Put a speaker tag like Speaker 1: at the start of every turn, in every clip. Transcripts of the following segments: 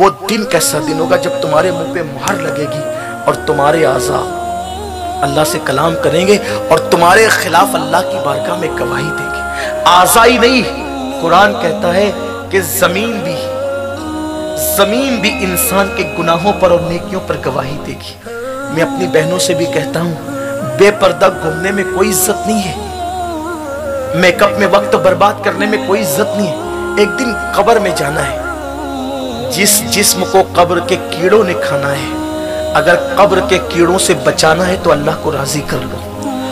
Speaker 1: वो दिन कैसा दिन होगा जब तुम्हारे मुंह पे मुहर लगेगी और तुम्हारे आज़ा अल्लाह से कलाम करेंगे और तुम्हारे खिलाफ अल्लाह की बारगाह में गवाही देंगे। आज़ा ही नहीं, कुरान कहता है कि ज़मीन भी इंसान के गुनाहों पर और नेकियों पर गवाही देगी। मैं अपनी बहनों से भी कहता हूँ, बेपर्दा घूमने में कोई इज्जत नहीं है, मेकअप में वक्त बर्बाद करने में कोई इज्जत नहीं है। एक दिन कब्र में जाना है। जिस जिस्म को कब्र के कीड़ों ने खाना है, अगर कब्र के कीड़ों से बचाना है तो अल्लाह को राजी कर लो,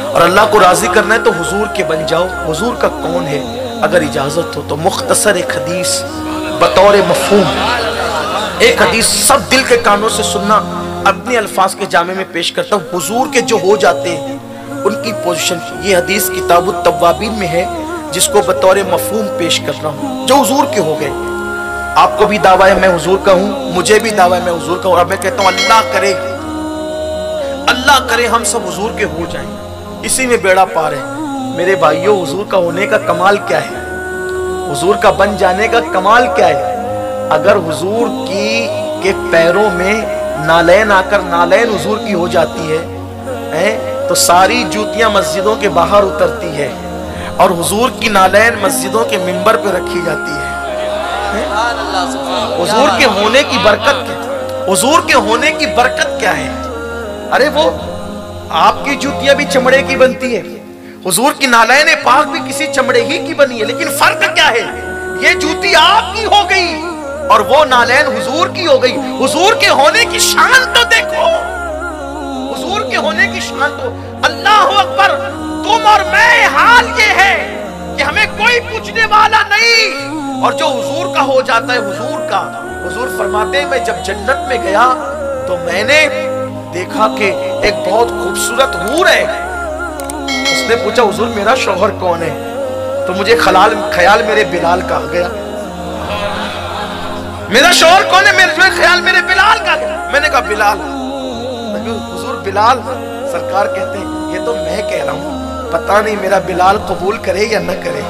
Speaker 1: और अल्लाह को राजी करना है तो हुजूर के बन जाओ। हुजूर का कौन है? अगर इजाजत हो तो मुख्तसर एक हदीस बतौर मफहूम, एक हदीस सब दिल के कानों से सुनना, अपने अल्फाज के जामे में पेश करता हूँ। हुजूर के जो हो जाते हैं उनकी पोजीशन, ये हदीस किताबुत तव्वाबीन में है, जिसको बतौर मफहूम पेश कर रहा हूँ। जो हुजूर के हो गए, आपको भी दावा है मैं हुजूर का हूँ, मुझे भी दावा है मैं हुजूर का हूँ, और मैं कहता हूँ अल्लाह करे हम सब हुजूर के हो जाएं, इसी में बेड़ा पार है। मेरे भाइयों, हुजूर का होने का कमाल क्या है? हुजूर का बन जाने का कमाल क्या है? अगर हुजूर के पैरों में नालैन आकर नालैन हुजूर की हो जाती है तो सारी जूतियां मस्जिदों के बाहर उतरती है, और हुजूर की नालैन मस्जिदों के मिंबर पे रखी जाती है। हुजूर के होने की बरकत क्या? हुजूर के होने की बरकत क्या है? अरे वो आपकी जूतियां भी चमड़े की बनती है, हुजूर की नालैन पाक भी किसी चमड़े ही की बनी है, लेकिन फर्क क्या है? ये जूती आपकी हो गई और वो नालैन हुजूर की हो गई। हुजूर के होने की शान तो देखो, हुजूर के होने की शान तो, अल्लाह अकबर। तुम और मैं हाल ये है कि हमें कोई पूछने वाला नहीं, और जो हुजूर का हो जाता है हुजूर का। हुजूर फरमाते हैं, मैं जब जन्नत में गया तो मैंने देखा कि एक बहुत खूबसूरत हूर है। उसने पूछा, हुजूर मेरा शौहर कौन है? तो मुझे ख्याल मेरे बिलाल का आ गया। मेरा शौहर कौन है? मेरे ख्याल मेरे बिलाल का गया। मैंने कहा बिलाल? हुजूर बिलाल? सरकार कहते हैं, ये तो मैं कह रहा हूं, पता नहीं मेरा बिलाल कबूल करे या न करे।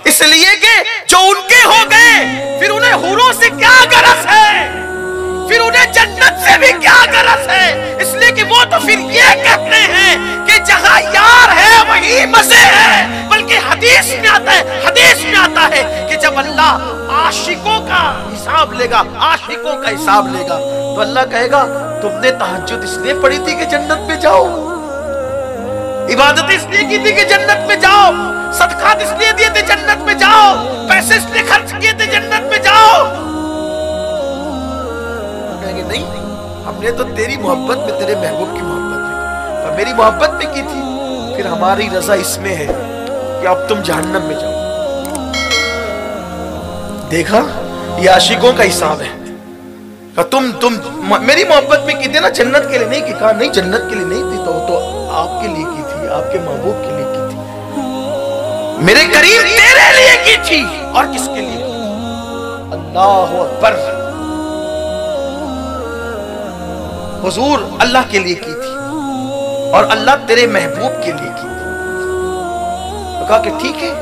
Speaker 1: इसलिए कि जो उनके हो गए, फिर उन्हें हुरों से क्या गरज है, फिर उन्हें जन्नत से भी क्या गरज है? इसलिए कि वो तो फिर ये कहते हैं कि जहां यार है वही मजे है। बल्कि हदीस में आता है कि जब अल्लाह आशिकों का हिसाब लेगा, आशिकों का हिसाब लेगा, तो अल्लाह कहेगा, तुमने तहज्जुद इसलिए पढ़ी थी कि जन्नत में जाओ, इबादत इसलिए की थी कि जन्नत में जाओ, सदकात इसलिए दिए थे जन्नत में जाओ, पैसे इसलिए खर्च किए थे जन्नत में जाओ। कहेंगे नहीं, हमने तो तेरी मोहब्बत में, तेरे महबूब की मोहब्बत में और मेरी मोहब्बत में की थी। फिर हमारी रजा इसमें है कि अब तुम जहन्नम में जाओ। देखा, ये आशिकों का हिसाब है। तुम मेरी मोहब्बत में की थी ना, जन्नत के लिए नहीं की। कहा नहीं, जन्नत के लिए नहीं थी, तो आपके लिए की थी, आपके महबूब के लिए की थी, मेरे करीब तेरे लिए की थी। और किसके लिए? अल्लाह अकबर। हुजूर अल्लाह के लिए की थी और अल्लाह तेरे महबूब के लिए की थी। तो कहा कि ठीक है,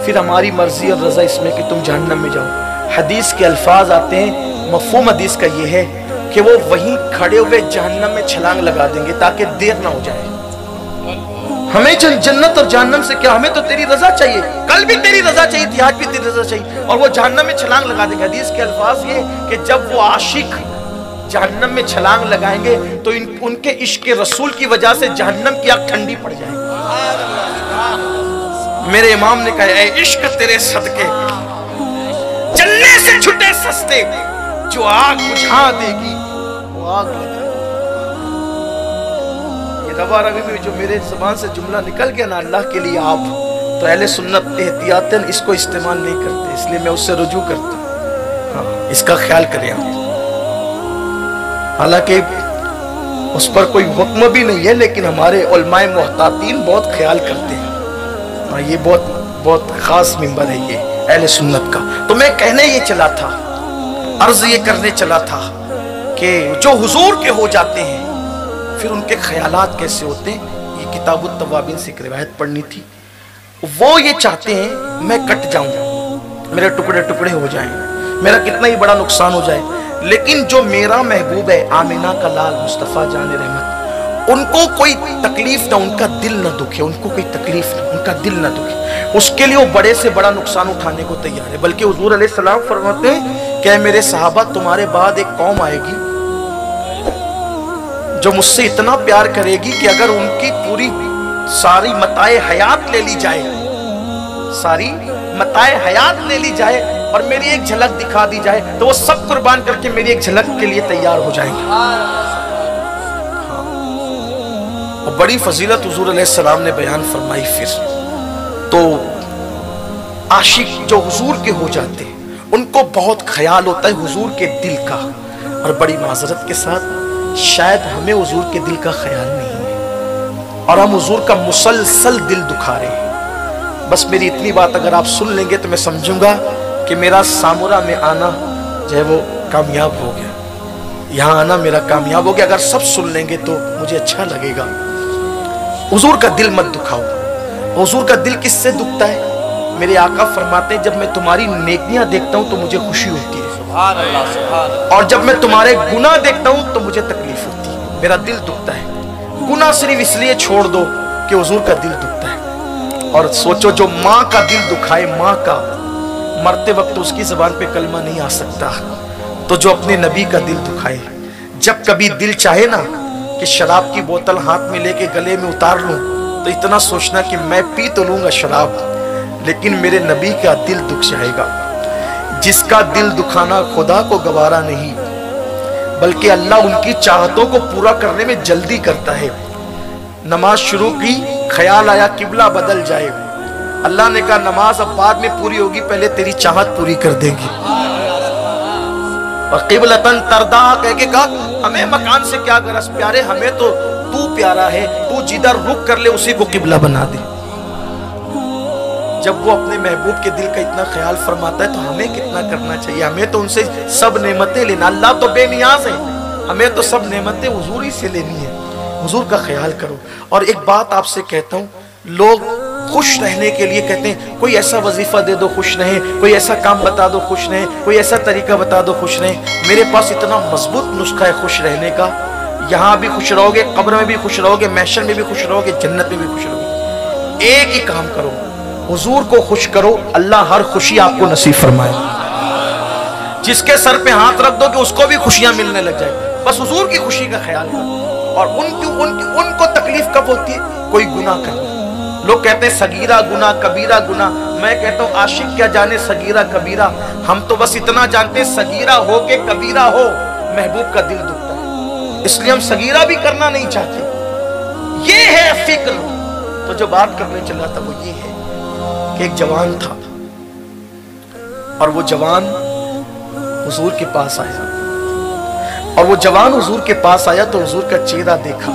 Speaker 1: फिर हमारी मर्जी और रजा इसमें कि तुम जहन्नम में जाओ। हदीस के अल्फाज आते हैं, मफ़हूम हदीस का ये है कि वो वहीं खड़े हुए जहन्नम में छलांग लगा देंगे ताकि देर ना हो जाए। हमें जन्नत और जहन्नम से क्या, हमें तो तेरी रजा चाहिए। कल भी तेरी रजा चाहिए थी, आज भी तेरी रजा चाहिए, और वो जहन्नम में छलांग लगा देंगे। हदीस के अल्फाज ये कि जब वो आशिक जहन्नम में छलांग लगाएंगे तो उनके इश्क रसूल की वजह से जहन्नम की आग ठंडी पड़ जाएगी। मेरे इमाम ने कहा, ऐ इश्क तेरे सदके जलने से छुटे सस्ते, जो आग बुझा देगी वो आग लगा। ये रवा रवी में जो मेरे ज़बान से जुमला निकल गया ना, अल्लाह के लिए आप, तो अहले सुन्नत एहतियातन इसको इस्तेमाल नहीं करते, इसलिए मैं उससे रुजू करता हूँ। हाँ, इसका ख्याल करें आप। हालांकि उस पर कोई हुक्म भी नहीं है, लेकिन हमारे उलमाए मुहतातीन बहुत ख्याल करते हैं। हाँ, ये बहुत खास मिंबर है ये अहले सुन्नत का। तो मैं कहने ये चला था, अर्ज ये करने चला था कि जो हुजूर के हो जाते हैं फिर उनके ख्यालात कैसे होते हैं। ये किताबुत तवाबीन से एक रिवायत पढ़नी थी। वो ये चाहते हैं मैं कट जाऊं, मेरे टुकड़े टुकड़े हो जाएं, میرا کتنا ہی بڑا نقصان ہو جائے، لیکن جو میرا محبوب ہے آمینہ کا لال مصطفیٰ جان رحمت، ان کو کوئی تکلیف نہ، ان کا دل نہ دکھے، ان کو کوئی تکلیف نہ، ان کا دل نہ دکھے، اس کے لیے وہ بڑے سے بڑا نقصان اٹھانے کو تیار ہے۔ بلکہ حضور علیہ السلام فرماتے ہیں کہ اے میرے صحابہ، تمہارے بعد ایک قوم آئے گی جو مجھ سے اتنا پیار کرے گی کہ اگر ان کی پوری ساری متاع حیات لے لی جائے، ساری متاع حیات لے لی جائے اور میری ایک جھلک دکھا دی جائے تو وہ سب قربان کر کے میری ایک جھلک کے لیے تیار ہو جائیں گے۔ اور بڑی فضیلت حضور علیہ السلام نے بیان فرمائی۔ پھر تو عاشق جو حضور کے ہو جاتے ہیں ان کو بہت خیال ہوتا ہے حضور کے دل کا، اور بڑی معذرت کے ساتھ شاید ہمیں حضور کے دل کا خیال نہیں ہے، اور ہم حضور کا مسلسل دل دکھا رہے ہیں۔ بس میری اتنی بات اگر آپ سن لیں گے تو میں سمجھوں گا کہ میرا سامورا میں آنا جو ہے وہ کامیاب ہو گیا، یہاں آنا میرا کامیاب ہو گیا۔ اگر سب سن لیں گے تو مجھے اچھا لگے گا۔ حضور کا دل مت دکھاؤ۔ حضور کا دل کس سے دکھتا ہے؟ میرے آقا فرماتے ہیں جب میں تمہاری نیکیاں دیکھتا ہوں تو مجھے خوشی ہوتی ہے، سبحان اللہ سبحان اللہ، اور جب میں تمہارے گناہ دیکھتا ہوں تو مجھے تکلیف ہوتی ہے، میرا دل دکھتا ہے۔ گناہ صرف اس لیے چھوڑ دو کہ حضور کا دل دکھتا ہے۔ اور سوچو جو ماں کا دل دکھائے، ماں کا، مرتے وقت اس کی زبان پہ کلمہ نہیں آ سکتا، تو جو اپنے نبی کا دل دکھائے، جب کبھی دل چاہے نا کہ شراب کی بوتل ہاتھ میں لے کے گلے میں اتار لوں تو اتنا سوچنا کہ میں پی تو لوں گا شراب، لیکن میرے نبی کا دل دکھ جائے گا۔ جس کا دل دکھانا خدا کو گوارا نہیں، بلکہ اللہ ان کی چاہتوں کو پورا کرنے میں جلدی کرتا ہے۔ نماز شروع کی، خیال آیا قبلہ بدل جائے، اللہ نے کہا نماز اب بعد میں پوری ہوگی، پہلے تیری چاہت پوری کر دیں گی۔ قبلتن تردا کہہ کے کہا ہمیں مکان سے کیا غرض پیارے، ہمیں تو تو پیارا ہے، تو جدھر رک کر لے اسی کو قبلہ بنا دے۔ جب وہ اپنے محبوب کے دل کا اتنا خیال فرماتا ہے تو ہمیں کتنا کرنا چاہیے؟ ہمیں تو ان سے سب نعمتیں لینا، اللہ تو بے نیاز ہے، ہمیں تو سب نعمتیں حضور ہی سے لینی ہے۔ حضور کا خیال کرو۔ اور ایک بات آپ سے کہتا ہوں، لوگ خوش رہنے کے لیے کہتے ہیں کوئی ایسا وظیفہ دے دو خوش رہیں، کوئی ایسا کام بتا دو خوش رہیں، کوئی ایسا طریقہ بتا دو خوش رہیں۔ میرے پاس اتنا مضبوط نسخہ ہے خوش رہنے کا، یہاں بھی خوش رہو گے، قبر میں بھی خوش رہو گے، محشر میں بھی خوش رہو گے، جنت میں بھی خوش رہو گے۔ ایک ہی کام کرو، حضور کو خوش کرو، اللہ ہر خوشی آپ کو نصیب فرمائے۔ جس کے سر پہ ہاتھ رکھ دو کہ اس کو بھی خوشیاں ملنے لگ جائے، بس حضور کی خوشی کا خیال کرو۔ اور ان کو تکلیف کب ہوتی ہے؟ کوئی گناہ کرنا۔ لوگ کہتے ہیں صغیرہ گناہ کبیرہ گناہ، میں کہتا ہوں عاشق کیا جانے صغیرہ کبیرہ، ہم تو بس اتنا جانتے ہیں صغیرہ ہو کہ کبیرہ ہو، محبوب کا دل دکھتا ہے، اس لیے ہم صغیرہ بھی کرنا نہیں چاہتے۔ یہ ہے فکر۔ تو جو بات کرنے چلا تھا وہ یہ ہے کہ ایک جوان تھا، اور وہ جوان حضور کے پاس آیا، اور وہ جوان حضور کے پاس آیا تو حضور کا چہرہ دیکھا،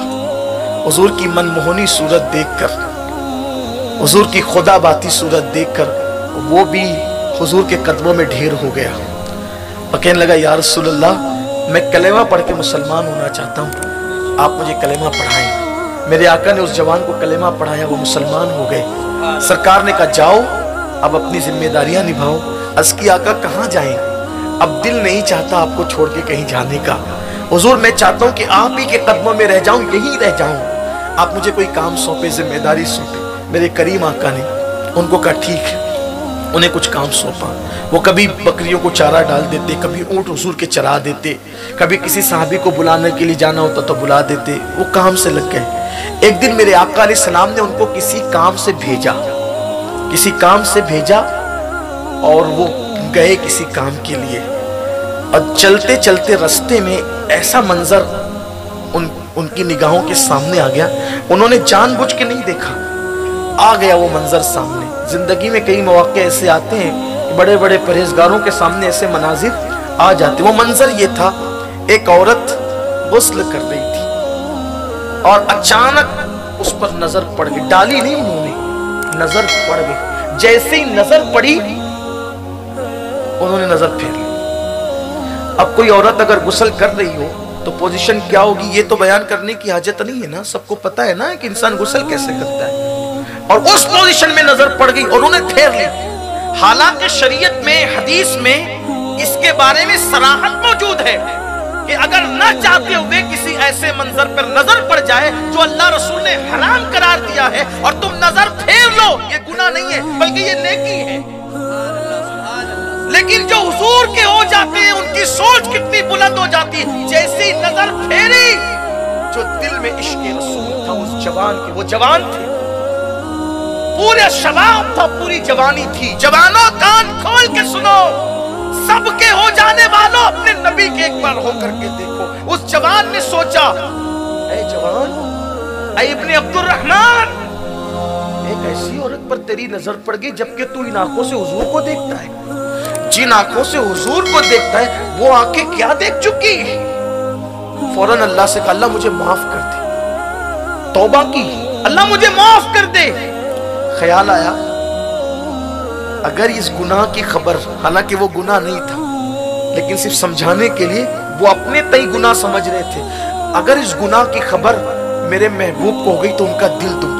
Speaker 1: حضور کی منموہنی صورت دیکھ کر، حضور کی خدا باتی صورت دیکھ کر وہ بھی حضور کے قدموں میں ڈھیر ہو گیا، اور کہنے لگا یا رسول اللہ میں کلمہ پڑھ کے مسلمان ہونا چاہتا ہوں، آپ مجھے کلمہ پڑھائیں۔ میرے آقا نے اس جوان کو کلمہ پڑھایا، وہ مسلمان ہو گئے۔ سرکار نے کہا جاؤ اب اپنی ذمہ داریاں نبھاؤ۔ عرض کی آقا کہاں جائیں؟ اب دل نہیں چاہتا آپ کو چھوڑ کے کہیں جانے کا، حضور میں چاہتا ہوں کہ آپ ہی کے قدموں میں رہ جاؤں، یہیں رہ جاؤں، آپ مجھے کوئی کام سونپے، ذمہ داری سونپے۔ میرے کریم آقا نے ان کو کہا ٹھیک ہے، انہیں کچھ کام سونپا۔ وہ کبھی بکریوں کو چارہ ڈال دیتے، کبھی اونٹ حضور کے چرا دیتے، کبھی کسی صحابی کو بلانے کے لیے جانا ہوتا تو بلا دیتے، وہ کام سے لگ گئے۔ ایک دن میرے آقا علیہ السلام نے ان کو کسی کام سے بھیجا، اور وہ گئے کسی کام کے لیے، اور چلتے چلتے رستے میں ایسا منظر ان کی نگاہوں کے سامنے آ گیا، انہوں نے جان بوجھ کے نہیں دیکھا، آ گیا وہ منظر سامنے۔ زندگی میں کئی مواقع ایسے آتے ہیں کہ بڑے بڑے پرہیزگاروں کے سامنے ایسے مناظر آ جاتے۔ وہ منظر یہ تھا، ایک عورت غسل کر رہی تھی اور اچانک اس پر نظر پڑ گئی، ڈالی نہیں منہ میں، نظر پڑ گئی۔ جیسے ہی نظر پڑی انہوں نے نظر پھیر لی۔ اب کوئی عورت اگر غسل کر رہی ہو تو پوزیشن کیا ہوگی یہ تو بیان کرنے کی حاجت نہیں ہے نا، سب کو پتا ہے نا کہ انسان غسل کیسے کرتا ہے۔ اور اس پوزیشن میں نظر پڑ گئی اور انہوں نے پھیر لی۔ حالانکہ شریعت میں، حدیث میں اس के बारे में सराहत मौजूद है कि अगर न चाहते हुए किसी ऐसे मंजर पर नजर पड़ जाए जो अल्लाह रसूल ने हराम करार दिया है और तुम नजर फेर लो, ये गुनाह नहीं है बल्कि ये नेकी है। लेकिन जो हुजूर के हो जाते हैं उनकी सोच कितनी बुलंद हो जाती है। जैसी नजर फेरी, जो दिल में इश्क़ रसूल था उस जवान की, वो जवान थे, पूरे शबाब था, पूरी जवानी थी। जवानों कान खोल के सुनो, सबके हो जाने वालों अपने नबी के एक बार होकर के देखो। उस जवान ने सोचा, ऐ जवान, ऐ इब्ने अब्दुर्रहमान, एक ऐसी औरत पर तेरी नजर पड़ गई जबकि तू इन आंखों से हुजूर को देखता है। जिन आंखों से हुजूर को देखता है वो आंखें क्या देख चुकी है। फौरन अल्लाह से कहा, अल्लाह मुझे माफ कर दे। तौबा की, अल्लाह मुझे माफ कर दे। ख्याल आया, अगर इस गुनाह की खबर, हालांकि वो गुनाह नहीं था लेकिन सिर्फ समझाने के लिए वो अपने तय गुनाह समझ रहे थे, अगर इस गुनाह की खबर मेरे महबूब को हो गई तो उनका दिल दुख